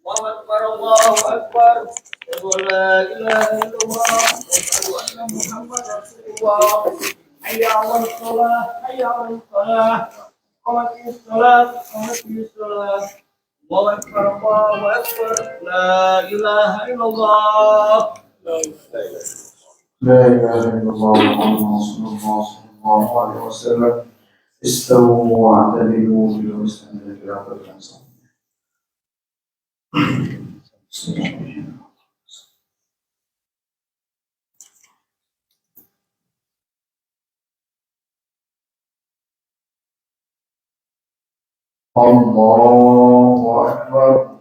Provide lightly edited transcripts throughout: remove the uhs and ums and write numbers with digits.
الله أكبر الله أكبر أشهد أن لا إله إلا الله وأشهد أن محمدا رسول الله حي على الصلاة حي على الصلاة قامت الصلاة قامت الصلاة الله أكبر الله أكبر لا إله إلا الله لا إله إلا الله محمد رسول الله صلى الله عليه وسلم استووا واعتدلوا في الوسط في رفع الأنصار. الله أكبر.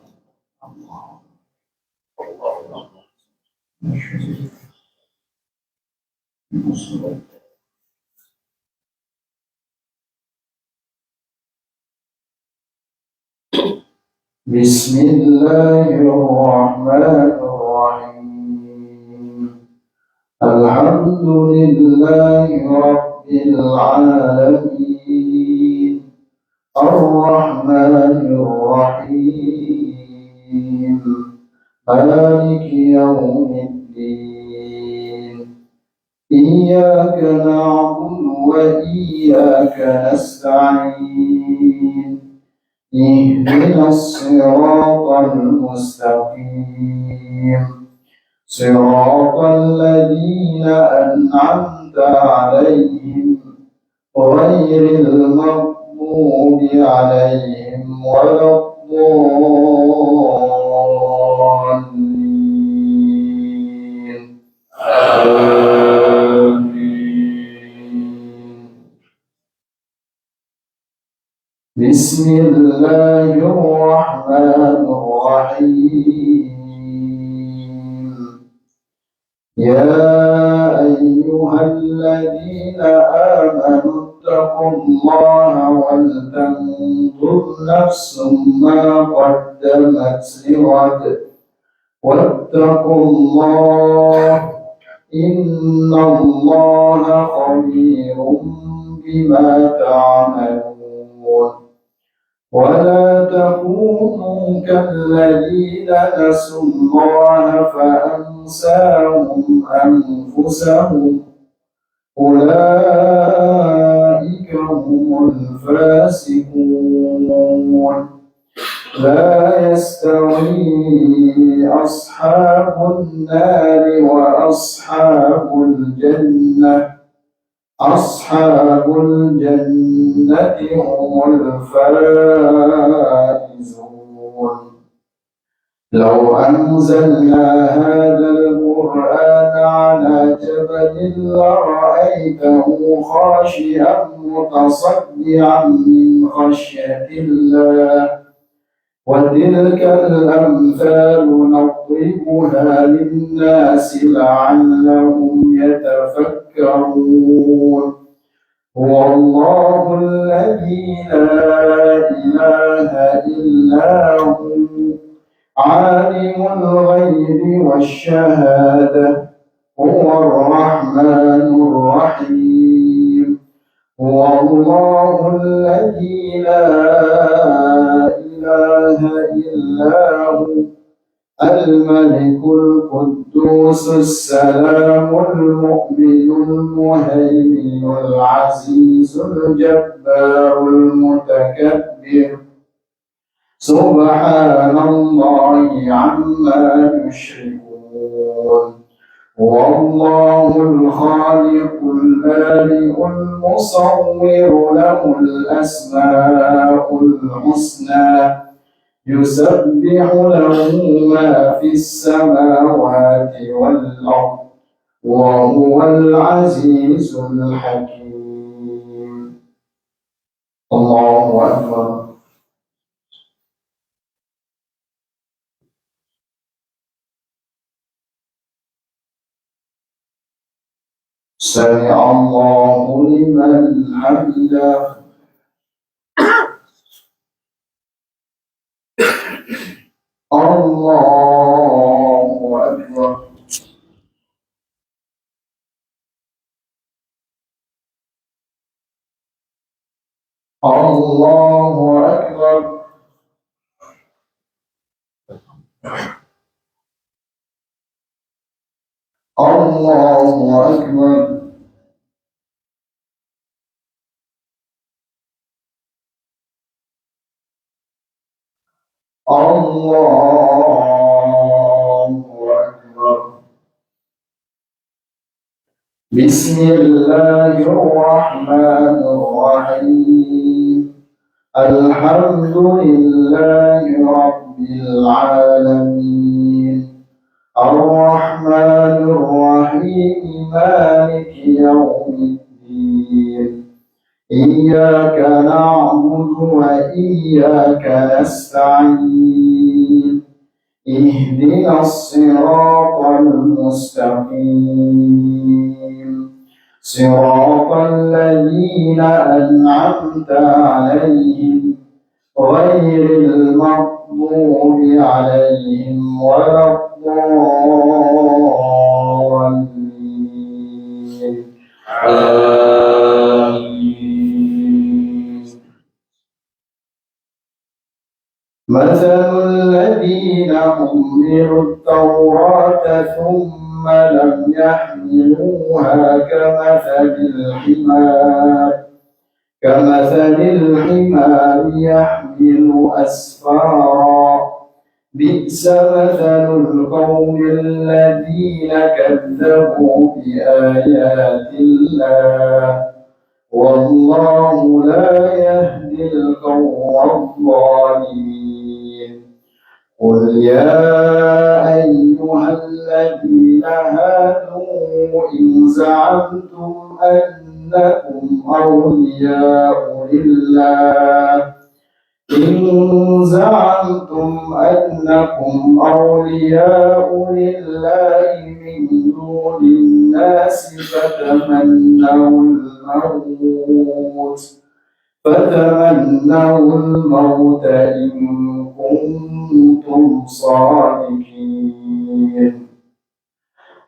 بسم الله الرحمن الرحيم الحمد لله رب العالمين الرحمن الرحيم مالك يوم الدين إياك نعبد وإياك نستعين اهدنا الصراط المستقيم صراط الذين أنعمت عليهم غير المغضوب عليهم ولا الضالين آمين. بسم الله الرحمن الرحيم يا أيها الذين آمنوا اتقوا الله ولتنظر نفس ما قدمت لغد واتقوا الله إن الله خبير بما تعملون ولا تكونوا كالذين نسوا الله فأنساهم أنفسهم أولئك هم الفاسقون لا يستوي أصحاب النار وأصحاب الجنة أصحاب الجنة هم الفائزون لو أنزلنا هذا القرآن على جبل لرأيته خاشعا متصدعا من خشية الله وتلك الأمثال نضربها للناس لعلهم يتفكرون هو الله الذي لا إله إلا هو عالم الغيب والشهادة هو الرحمن الرحيم هو الله الذي لا إله إلا هو الملك القدوس السلام المؤمن المهيمن العزيز الجبار المتكبر سبحان الله عما يشركون هو الله الخالق البارئ المصور له الأسماء الحسنى يسبح له ما في السماوات والأرض وهو العزيز الحكيم. الله أكبر. سمع الله لمن حمده. الله أكبر. الله أكبر. الله أكبر. الله أكبر. بسم الله الرحمن الرحيم. الحمد لله رب العالمين الرحمن الرحيم مالك يوم الدين إياك نعبد وإياك نستعين اهدنا الصراط المستقيم صراط الذين أنعمت عليهم غير المغضوب عليهم ولا الضالين. آمين. مثل الذين حملوا التوراة ثم لم يحملوها كمثل الحمار يحمل أسفارا بئس مثل القوم الذين كذبوا بآيات الله والله لا يهدي القوم الظالمين. قل يا أيها الذين هادوا إن زعمتم أنكم أولياء لله من دون الناس فتمنوا الموت إن كنتم صادقين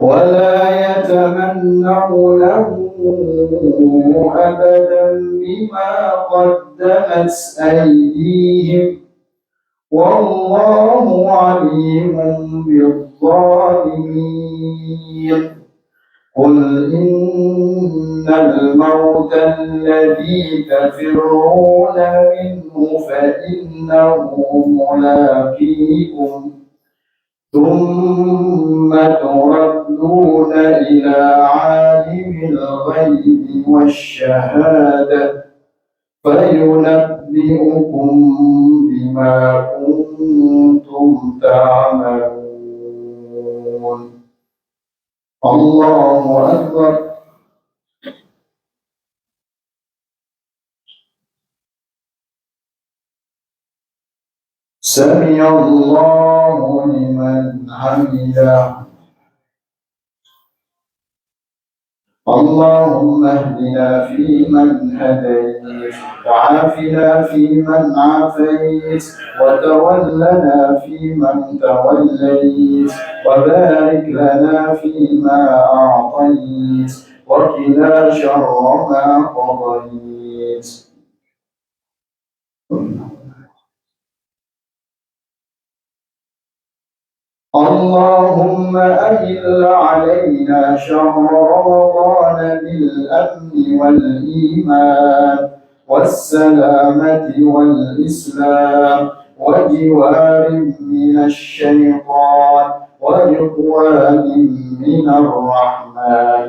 ولا يتمنونه أبدا بما قدمت أيديهم والله عليم بالظالمين. قل إن الموت الذي تفرون منه فإنه ملاقيكم ثم تردون إلى عالم الغيب والشهادة فينبئكم بما كنتم تعملون. الله أكبر. سمع الله لمن حمده. اللهم اهدنا فيمن هديت وعافنا فيمن عافيت وتولنا فيمن توليت وبارك لنا فيما أعطيت وقنا شر ما قضيت. اللهم أهل علينا شهر رمضان بالأمن والإيمان والسلامة والإسلام وجوار من الشيطان ورضوان من الرحمن.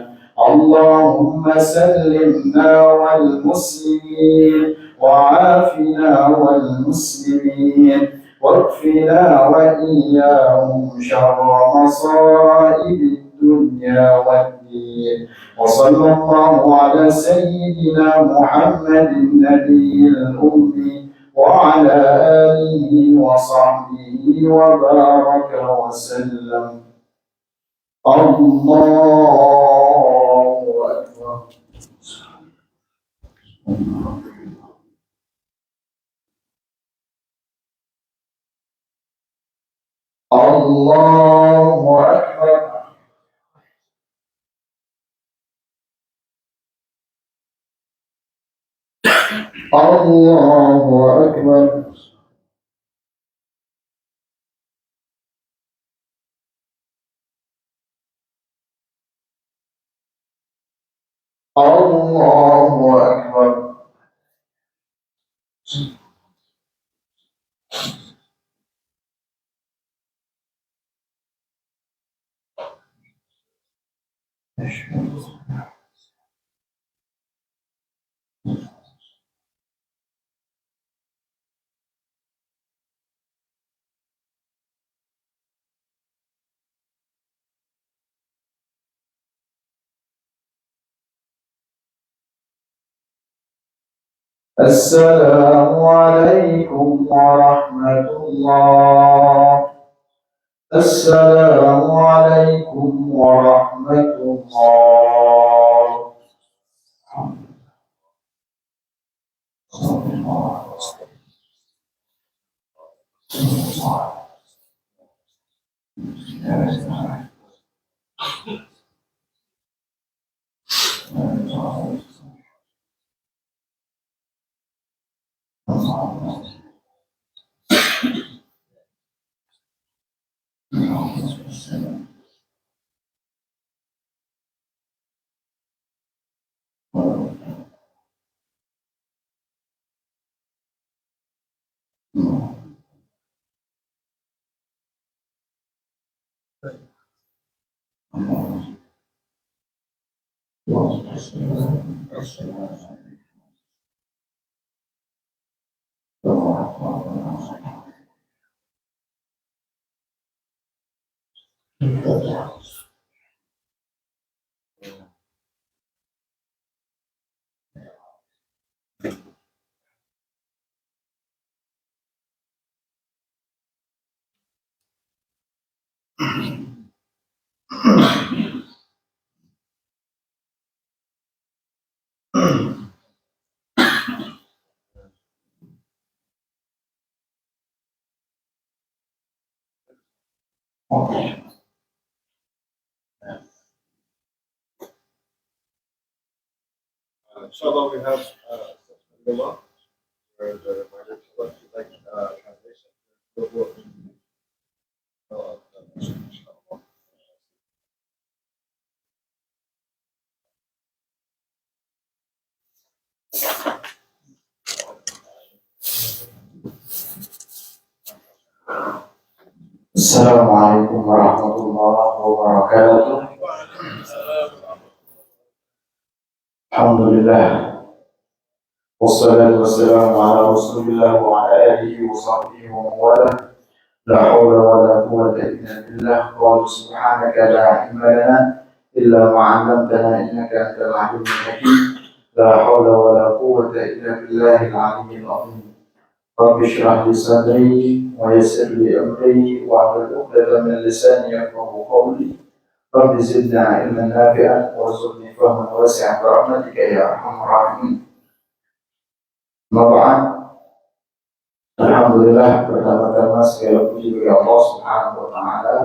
اللهم سلمنا والمسلمين وعافنا والمسلمين واكفنا وإياهم شر مصائب الدنيا والدين. وصلى الله على سيدنا محمد النبي الأمي وعلى آله وصحبه وبارك وسلم. الله أكبر. الله أكبر. الله أكبر. الله أكبر. السلام عليكم ورحمة الله. السلام عليكم ورحمة الله. Inshallah, we have Abdullah, where the reminder to what you like translation. السلام عليكم ورحمة الله وبركاته. الحمد لله والصلاة والسلام على رسول الله وعلى آله وصحبه ومن والاه. لا حول ولا قوة إلا بالله. قال سبحانك لا علم لنا إلا ما علمتنا إنك أنت العليم الحكيم. لا حول ولا قوة إلا بالله العلي العظيم. رب اشرح لي صدري ويسر لي أمري واحلل عقدة من لساني يفقهوا قولي. رب زدنا علما نافعا وارزقني فهما واسعا برحمتك يا أرحم الراحمين. Mabaan, alhamdulillah, pertama-tama segala puji bagi Allah Subhanahu wa Ta'ala.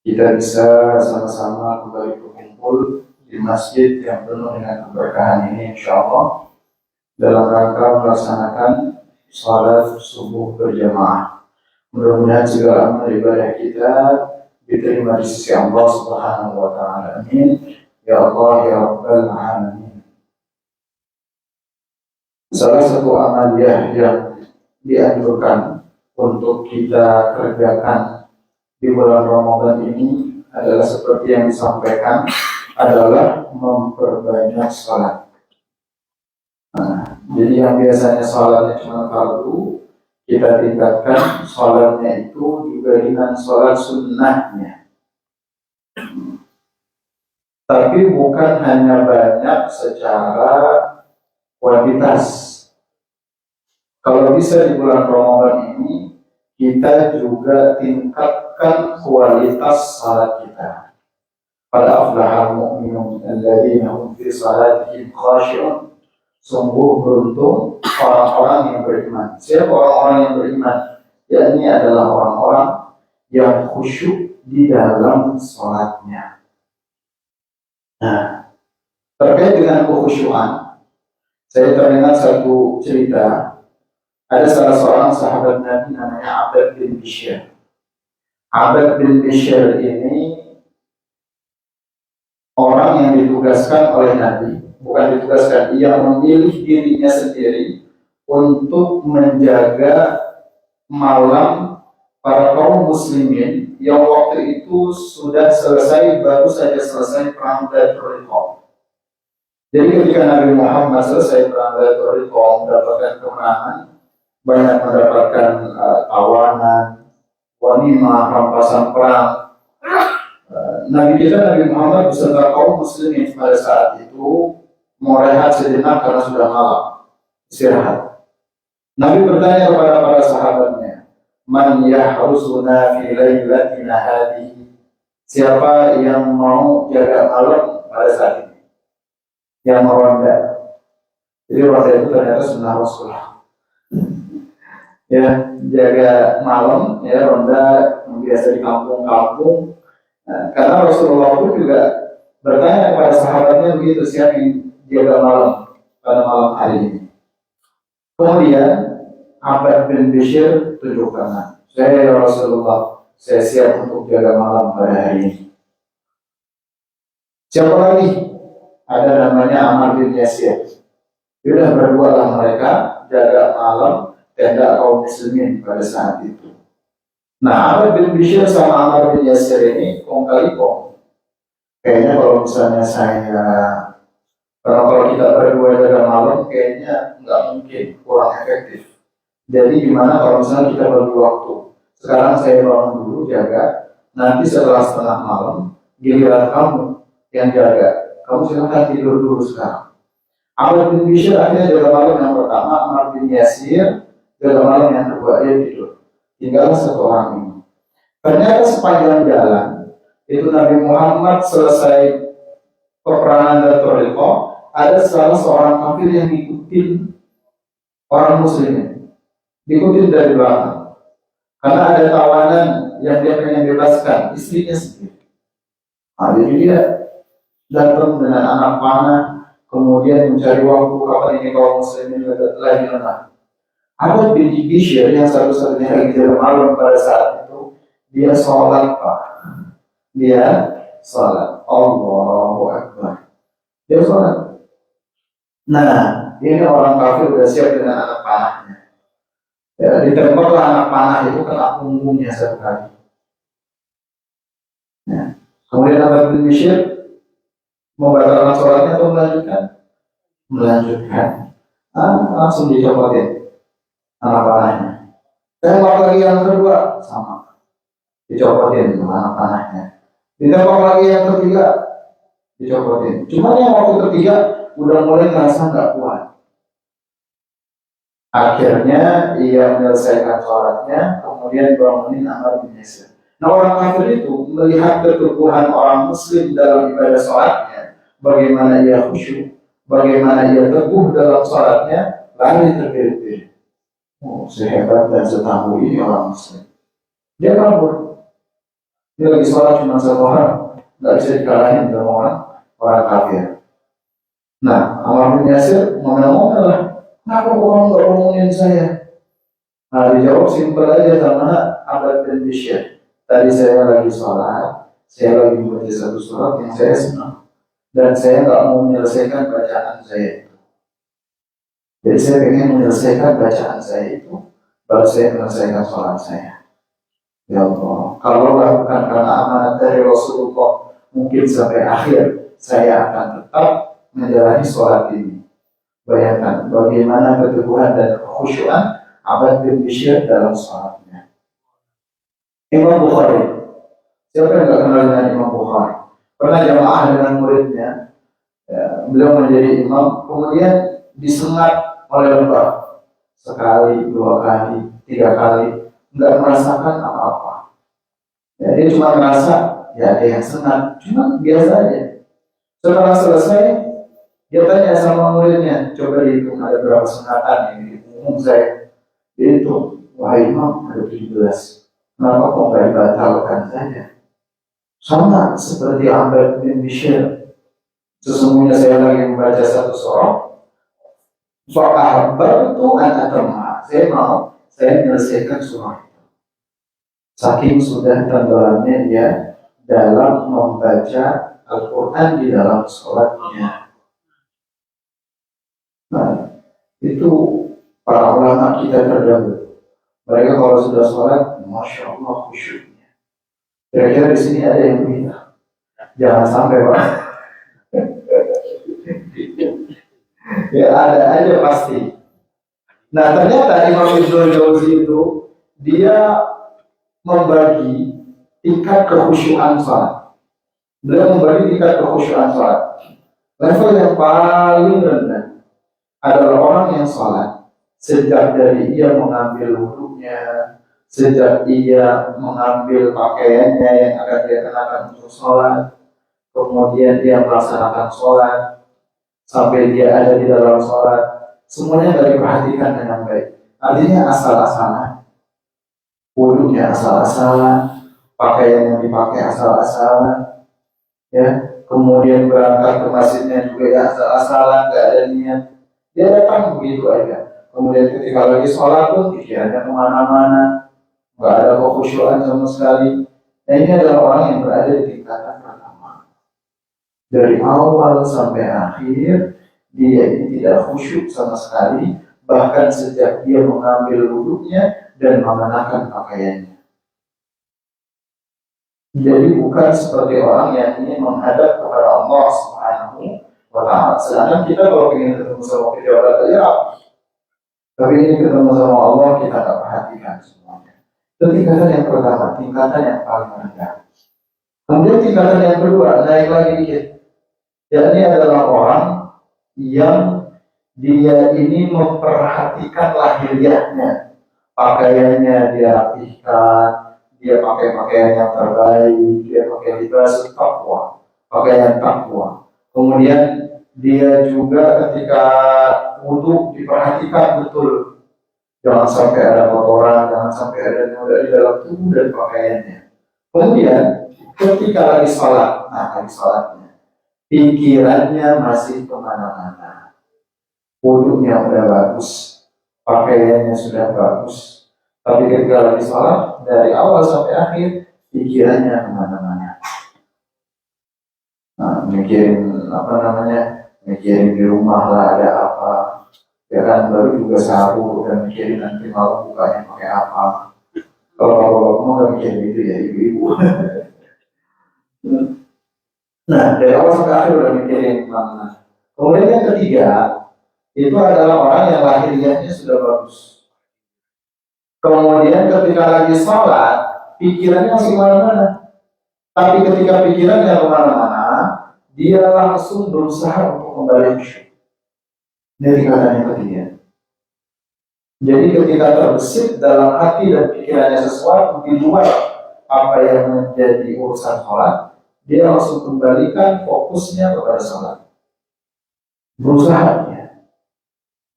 Kita bisa sama-sama kembali berkumpul di masjid yang penuh dengan keberkahan ini, insyaallah, dalam rangka melaksanakan salat subuh berjamaah. Mudah-mudahan segala amal ibadah kita diterima di sisi Allah Subhanahu wa Ta'ala. Amin. Ya Allah ya Rabbal Alamin. Salah satu amaliyah yang dianjurkan untuk kita kerjakan di bulan Ramadan ini adalah seperti yang disampaikan, adalah memperbanyak salat. Jadi yang biasanya salatnya cuma fardu, kita tingkatkan salatnya itu juga dengan salat sunnahnya. Tapi bukan hanya banyak secara kuantitas. Kalau bisa di bulan Ramadan ini kita juga tingkatkan kualitas salat kita. Qad aflaha al-mu'minun alladziina hum fi salatihim khashi'un. Sungguh beruntung orang-orang yang beriman. Siapa orang-orang yang beriman? Yakni adalah orang-orang yang khusyuk di dalam sholatnya. Nah, terkait dengan kekhusyuan, saya teringat satu cerita. Ada salah seorang sahabat Nabi namanya Abad bin Bishr. Abad bin Bishr ini orang yang ditugaskan oleh Nabi, bukan ditugaskan, ia memilih dirinya sendiri untuk menjaga malam para kaum muslimin yang waktu itu sudah selesai, baru saja selesai perang Badr. Jadi ketika Nabi Muhammad selesai perang Badr, mendapatkan kemenangan, banyak mendapatkan tawanan, wanimah, rampasan perang. Nabi kita Nabi Muhammad beserta kaum muslimin pada saat itu mau rehat sejenak karena sudah malam, istirahat. Nabi bertanya kepada para sahabatnya, "Man yahrusuna fi lailatina hadhihi?" Siapa yang mau jaga malam pada saat ini? Yang meronda. Jadi ronda itu ternyata sunnah Rasulullah. Ya, jaga malam, ya ronda biasa di kampung-kampung. Nah, karena Rasulullah itu juga bertanya kepada sahabatnya begitu, siapa yang jaga malam pada malam hari ini. Kemudian Abad bin Bishr tunjukkan, saya ya Rasulullah, saya siap untuk jaga malam pada hari ini. Siapa lagi? Ada namanya Ammar bin Yasir. Sudah berdua lah mereka jaga malam tenda kaum muslimin pada saat itu. Nah, Abad bin Bishr sama Ammar bin Yasir ini kong kali kong. Kayaknya kalau misalnya kalau kita berdua jaga malam, kayaknya nggak mungkin, kurang efektif. Jadi gimana kalau misalnya kita bagi waktu? Sekarang saya bangun dulu jaga, nanti setelah setengah malam, giliran kamu yang jaga. Kamu silahkan tidur dulu sekarang. Ammar bin Bishr akhirnya jaga malam yang pertama, Ammar bin Yasir jaga malam yang kedua, dia tidur. Tinggal satu orang ini. Ternyata sepanjang jalan itu Nabi Muhammad selesai peperangan Badr, ada salah seorang kafir yang ngikutin orang muslimin, diikutin dari belakang. Karena ada tawanan yang dia pengen bebaskan, istrinya sendiri. Nah, jadi dia datang dengan anak panah, kemudian mencari waktu kapan ini kaum muslimin lagi lengah. Abad bin Bishr yang satu-satunya lagi jaga malam pada saat itu, dia sholat Pak. Dia sholat. Allahu Akbar. Dia sholat. Nah, ini orang kafir udah siap dengan anak panahnya. Ya, ditembaklah anak panah itu kena punggungnya satu kali. Ya. Kemudian Abad bin Bishr membatalkan sholatnya atau melanjutkan? Melanjutkan. Langsung dicopotin anak panahnya. Tembak lagi yang kedua, sama, dicopotin anak panahnya. Ditembak lagi yang ketiga, dicopotin. Cuma yang waktu ketiga udah mulai ngerasa nggak kuat. Akhirnya ia menyelesaikan sholatnya, kemudian bangunin Ammar bin Yasir. Nah, orang kafir itu melihat keteguhan orang muslim dalam ibadah sholatnya, bagaimana ia khusyuk, bagaimana ia teguh dalam sholatnya, lalu terpilih. Oh, sehebat dan setahu ini orang muslim. Dia kabur. Dia lagi sholat cuma satu orang, nggak bisa dikalahin sama orang kafir. Nah, Ammar bin Yasir ngomel-ngomel lah, kenapa kamu nggak ngomongin saya? Nah, dijawab simpel aja sama Abad bin Bishr. Tadi saya lagi sholat, saya lagi membaca satu surat yang saya senang, dan saya nggak mau menyelesaikan bacaan saya itu. Jadi saya ingin menyelesaikan bacaan saya itu, baru saya menyelesaikan sholat saya. Ya Allah, kalau bukan karena amanat dari Rasulullah, mungkin sampai akhir saya akan tetap menjalani sholat ini. Bayangkan bagaimana keteguhan dan kekhusyuan Abad bin Bishr dalam sholatnya. Imam Bukhari, siapa yang tidak kenal dengan Imam Bukhari? Pernah jamaah dengan muridnya, ya, beliau menjadi imam, kemudian disengat oleh lebah sekali, dua kali, tiga kali, nggak merasakan apa-apa. Ya, dia cuma merasa, ya ada yang sengat, cuma biasa aja. Setelah selesai, Dia tanya sama muridnya, coba dihitung ada berapa sunatan yang dihitung saya. Dia hitung, wah Imam ada 17. Kenapa kok nggak dibatalkan saja? Sama seperti Amr bin Bishr. Sesungguhnya saya lagi membaca satu surah, fa'ahbabtu an atamma. Saya menyelesaikan surah itu. Saking sudah tenggelamnya dia dalam membaca Al-Quran di dalam sholatnya. Nah, itu para ulama kita terdahulu. Mereka kalau sudah sholat, Masya Allah khusyuknya. Kira-kira di sini ada yang minta. Jangan sampai Pak. Ya ada aja pasti. Nah ternyata Imam Ibnul Jauzi itu dia membagi tingkat kekhusyuan sholat. Beliau membagi tingkat kekhusyuan sholat. Level yang paling rendah adalah orang yang sholat sejak dari ia mengambil wudhunya, sejak ia mengambil pakaiannya yang akan dia kenakan untuk sholat, kemudian dia melaksanakan sholat, sampai dia ada di dalam sholat, semuanya tidak diperhatikan dengan baik. Artinya asal-asalan, wudhunya asal-asalan, pakaian yang dipakai asal-asalan, ya. Kemudian berangkat ke masjidnya juga ya asal-asalan, nggak ada niat. Dia datang begitu aja. Kemudian ketika lagi sholat pun pikirannya kemana-mana, nggak ada kekhusyuan sama sekali. Nah ini adalah orang yang berada di tingkatan pertama. Dari awal sampai akhir dia ini tidak khusyuk sama sekali, bahkan sejak dia mengambil wudhunya dan mengenakan pakaiannya. Jadi bukan seperti orang yang ingin menghadap kepada Allah Subhanahu wa Ta'ala. Sedangkan kita kalau ingin ketemu sama pejabat aja rapi, tapi ini ketemu sama Allah kita tak perhatikan semuanya. Itu tingkatan yang pertama, tingkatan yang paling rendah. Kemudian tingkatan yang kedua, naik lagi dikit. Jadi adalah orang yang dia ini memperhatikan lahiriahnya, pakaiannya dia rapihkan, dia pakai pakaian yang terbaik, dia pakai libas takwa, pakaian takwa. Kemudian dia juga ketika wudhu diperhatikan betul, jangan sampai ada kotoran, jangan sampai ada noda di dalam tubuh dan pakaiannya. Kemudian ketika lagi sholat, nah lagi sholatnya, pikirannya masih kemana-mana, wudhunya udah bagus, pakaiannya sudah bagus, tapi ketika lagi sholat dari awal sampai akhir pikirannya kemana-mana. Nah, mikirin mikirin di rumah lah ada apa, ya kan, baru juga sahur dan mikirin nanti malam bukanya pakai apa. Kalau bapak-bapak mau nggak mikirin itu ya ibu-ibu. Nah dari awal sampai akhir udah mikirin kemana. Kemudian yang ketiga itu adalah orang yang lahiriahnya sudah bagus. Kemudian ketika lagi sholat pikirannya masih kemana-mana. Tapi ketika pikirannya kemana-mana, dia langsung berusaha untuk kembali khusyuk. Ini tingkatan yang ketiga. Jadi ketika terbesit dalam hati dan pikirannya sesuatu di luar apa yang menjadi urusan sholat, dia langsung kembalikan fokusnya kepada sholat. Berusaha ya.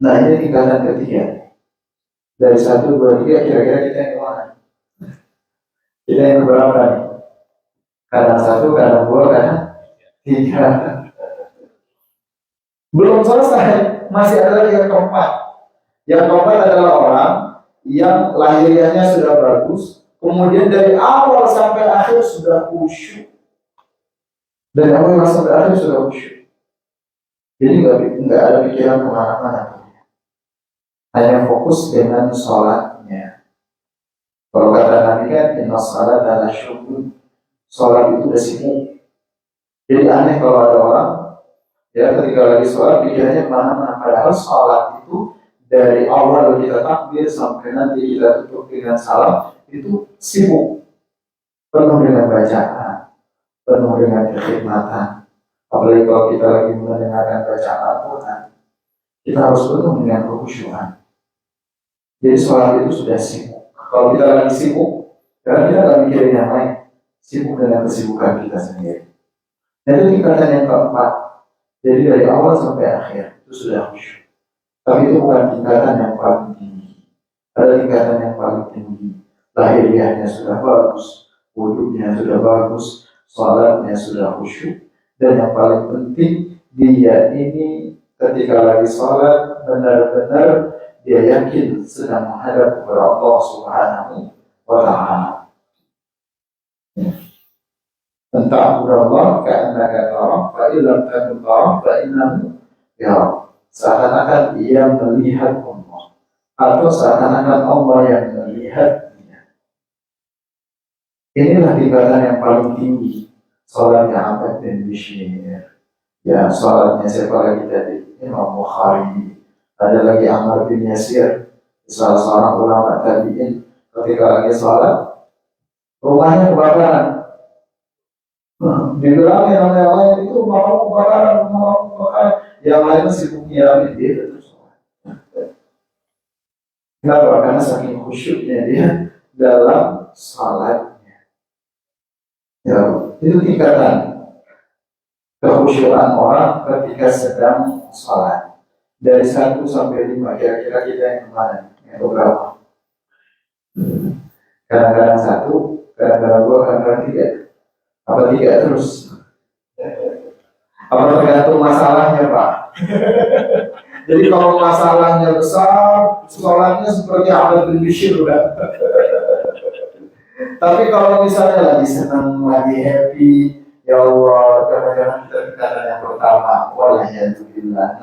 Nah ini tingkatan ketiga. Dari 1, 2, 3 kira-kira kita yang kemana? Kita yang berapa nih? Kadang 1, kadang 2, kadang 3. Belum selesai, masih ada lagi yang keempat. Yang keempat adalah orang yang lahiriahnya sudah bagus, kemudian dari awal sampai akhir sudah khusyuk. Dari awal sampai akhir sudah khusyuk. Jadi nggak ada pikiran kemana-mana. Hanya fokus dengan sholatnya. Kalau kata Nabi kan, inna sholat adalah syukur. Sholat itu udah sibuk. Jadi aneh kalau ada orang ya ketika lagi sholat pikirannya kemana-mana. Padahal sholat itu dari awal kita takbir sampai nanti kita tutup dengan salam itu sibuk, penuh dengan bacaan, penuh dengan kekhidmatan. Apalagi kalau kita lagi mendengarkan bacaan Al-Quran, kita harus penuh dengan kekhusyuan. Jadi sholat itu sudah sibuk. Kalau kita lagi sibuk, karena kita nggak mikirin yang lain, sibuk dengan kesibukan kita sendiri. Dan itu tingkatan yang keempat. Jadi dari awal sampai akhir itu sudah khusyuk. Tapi itu bukan tingkatan yang paling tinggi. Ada tingkatan yang paling tinggi. Lahiriahnya sudah bagus, wudhunya sudah bagus, salatnya sudah khusyuk. Dan yang paling penting, dia ini ketika lagi salat benar-benar dia yakin sedang menghadap kepada Allah Subhanahu wa Ta'ala. Tentang Allah ka'annaka tarah, fa'ilam takun tarah, fa'innahu yarah. Seakan-akan ia melihat Allah, atau seakan-akan Allah yang melihatnya. Inilah tingkatan yang paling tinggi. Salatnya Abbad bin Bishr, ya salatnya siapa lagi tadi? Imam Bukhari. Ada lagi Ammar bin Yasir, salah seorang ulama tabi'in, ketika lagi salat rumahnya kebakaran. Dibilangin sama yang lain itu mau kebakaran, yang lain sibuk nyiramin dia terus. Kenapa? Karena saking khusyuknya dia dalam salatnya. Ya, itu tingkatan kekhusyukan orang ketika sedang salat. Dari 1 sampai 5, kira-kira kita yang kemana? Yang berapa? Kadang-kadang 1, kadang-kadang 2, kadang-kadang 3. Apa 3 terus? Apa tergantung masalahnya, Pak? Jadi kalau masalahnya besar, sholatnya seperti Abbad bin Bishr udah. Tapi kalau misalnya lagi senang, lagi happy, ya Allah, kadang-kadang kita tingkatan yang pertama, walhamdulillah,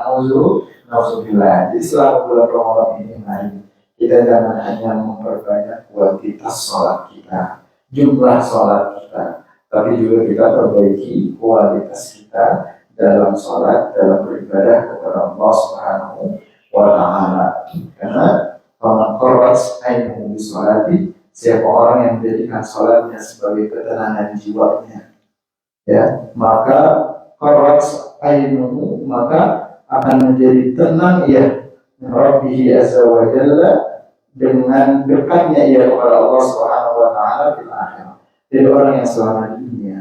nauzubillah. Jadi selama bulan Ramadan ini, mari kita jangan hanya memperbanyak kuantitas sholat kita, jumlah sholat kita, tapi juga kita perbaiki kualitas kita dalam sholat, dalam beribadah kepada Allah Subhanahu wa Ta'ala. Karena faman qarrat ainahu bi sholati, siapa orang yang menjadikan sholatnya sebagai ketenangan jiwanya, ya, maka qarrat ainuhu, maka akan menjadi tenang ya Rabbihi azza wa jalla, dengan dekatnya ia kepada Allah Subhanahu wa Ta'ala di akhirat. Jadi orang yang selama di dunia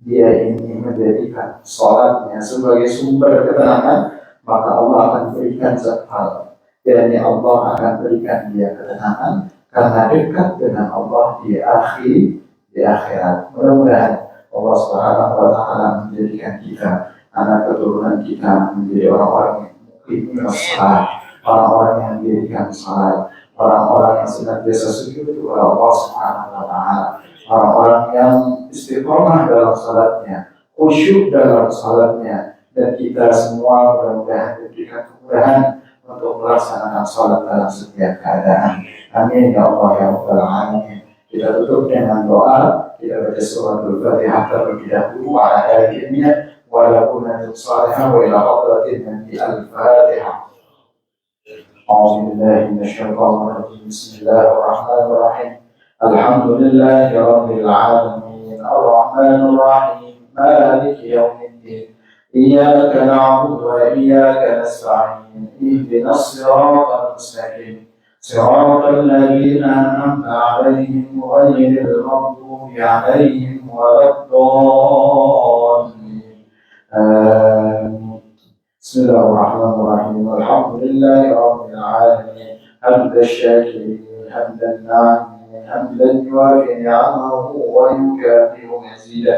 dia ini menjadikan sholatnya sebagai sumber ketenangan, maka Allah akan berikan satu hal, yakni Allah akan berikan dia ketenangan karena dekat dengan Allah di akhirat. Mudah-mudahan Allah Subhanahu wa Ta'ala menjadikan kita, anak keturunan kita, menjadi orang-orang yang muqim salat, orang-orang yang dirikan salat, orang-orang yang senantiasa sujud kepada Allah Subhanahu wa Ta'ala, orang-orang yang istiqomah dalam salatnya, khusyuk dalam salatnya, dan kita semua mudah-mudahan diberikan kemudahan untuk melaksanakan salat dalam setiap keadaan. Amin ya Allah ya Rabbal Alamin. Kita tutup dengan doa. Kita baca suratul Fatihah terlebih dahulu ala ayatnya wa lakunatul salihah wa ila hadratin nabi al-Fatihah. A'udzu billahi minasyaitonir rajim. Bismillahirrahmanirrahim. Alhamdulillahi rabbil alamin. Ar-rahmanir rahim. Maliki yaumiddin. Iyyaka na'budu wa iyyaka nasta'in. Ihdinas siratal mustaqim. صراط الذين أنعمت عليهم غير المغضوب عليهم ولا الضالين. آمين. بسم الله الرحمن الرحيم. الحمد لله رب العالمين حمد الشاكرين حمد الناعمين حمدا يوافي نعمه ويكافئ مزيدا.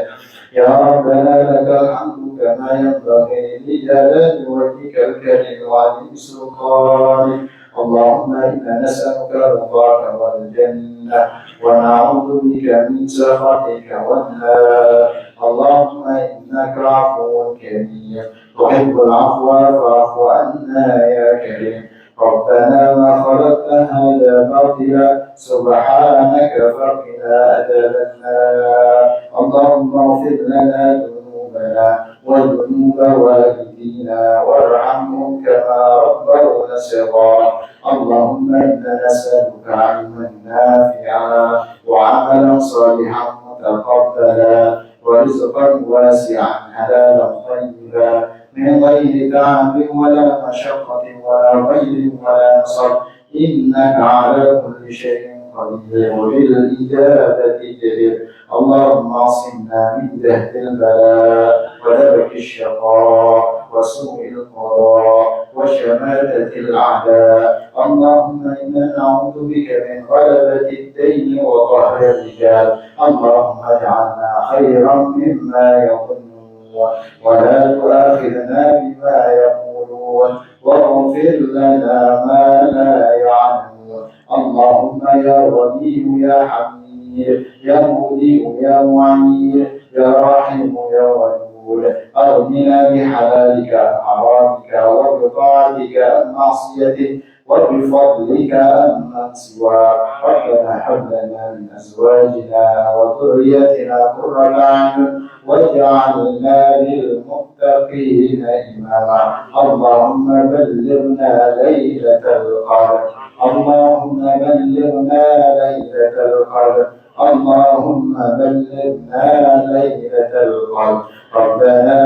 يا ربنا لك الحمد كما ينبغي لجلال وجهك الكريم وعظيم سلطانك. اللهم إنا نسألك رضاك والجنة ونعوذ بك من سخطك والنار. اللهم إنك عفو كريم تحب العفو فاعف عنا يا كريم. ربنا ما خلقت هذا باطلا سبحانك فقنا عذاب النار. اللهم اغفر لنا ذنوبنا وذنوب والدينا وارحمهم كما ربونا صغارا. اللهم إنا نسألك علما نافعا وعملا صالحا متقبلا ورزقا واسعا حلالا طيبا من غير تعب ولا مشقة ولا ضيق ولا نصب، إنك على كل شيء قدير وبالإجابة جدير. اللهم اعصمنا من جهد البلاء ودرك الشقاء وسوء القضاء وشماتة الأعداء. اللهم إنا نعوذ بك من غلبة الدين وقهر الرجال. اللهم اجعلنا خيرا مما يظنون ولا تؤاخذنا بما يقولون واغفر لنا ما لا يعلمون. اللهم يا غني يا حميد يا مبدئ يا معيد يا راحم يا ودود أغننا بحلالك عن حرامك وبطاعتك عن معصيتك وبفضلك عمن سواك. ربنا هب لنا من أزواجنا وذريتنا قرة أعين واجعلنا للمتقين إماما. اللهم بلغنا ليلة القدر. اللهم بلغنا ليلة القدر. اللهم بلغنا ليلة القدر. ربنا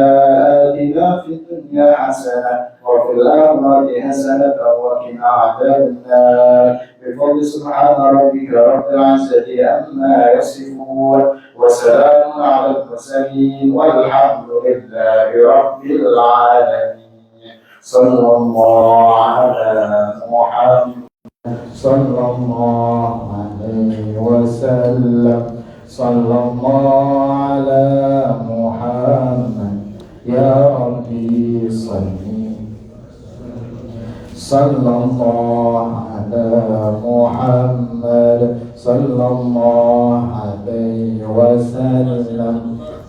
آتنا في الدنيا حسنة وفي الآخرة حسنة وقنا عذاب النار. بفضل سبحان ربك رب العزة عما يصفون وسلام على المرسلين والحمد لله رب العالمين. صلى الله على محمد صلى الله عليه وسلم. صلى الله على محمد يا ربي صلي. صلى الله على محمد صلى الله عليه وسلم.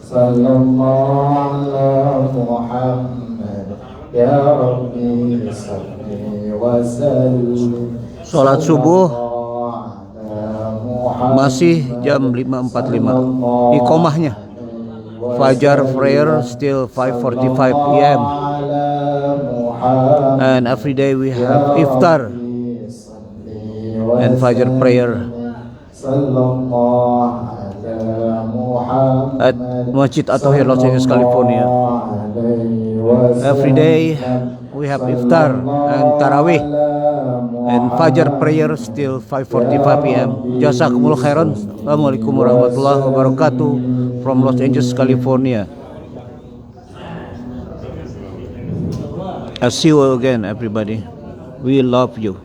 صلى الله على محمد يا ربي صلي وسلم. Sholat subuh masih jam 5.45. Iqomahnya Fajar prayer still 5:45 p.m. And every day we have iftar and Fajar prayer at Masjid At-Tahir, Los Angeles, California. Every day we have iftar and tarawih and Fajar prayer still 5:45 p.m. Jazakumullah khairan. Assalamualaikum warahmatullahi wabarakatuh from Los Angeles, California. I'll see you again, everybody. We love you.